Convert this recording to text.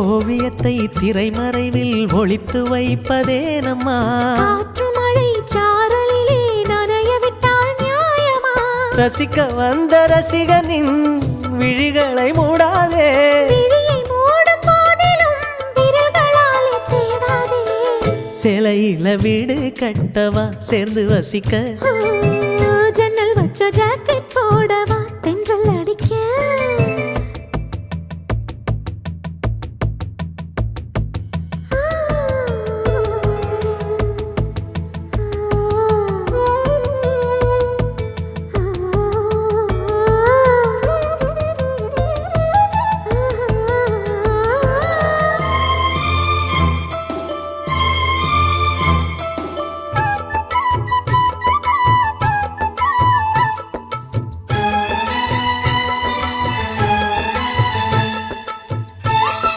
ஓவியத்தை திரைமறைவில் ஒளித்து வைப்பதே நம்மா காற்று மழை சாரலிலே நனைய விட்டால் நியாயமா ரசிக்க வந்த ரசிகனின் விழிகளை மூடாதே விழியை மூடும் போதிலும் விரல்களாலே தேடாதே சிலையில வீடு கட்டவா சேர்ந்து வசிக்க ஜன்னல் வச்ச ஜாக்கெட் போடவா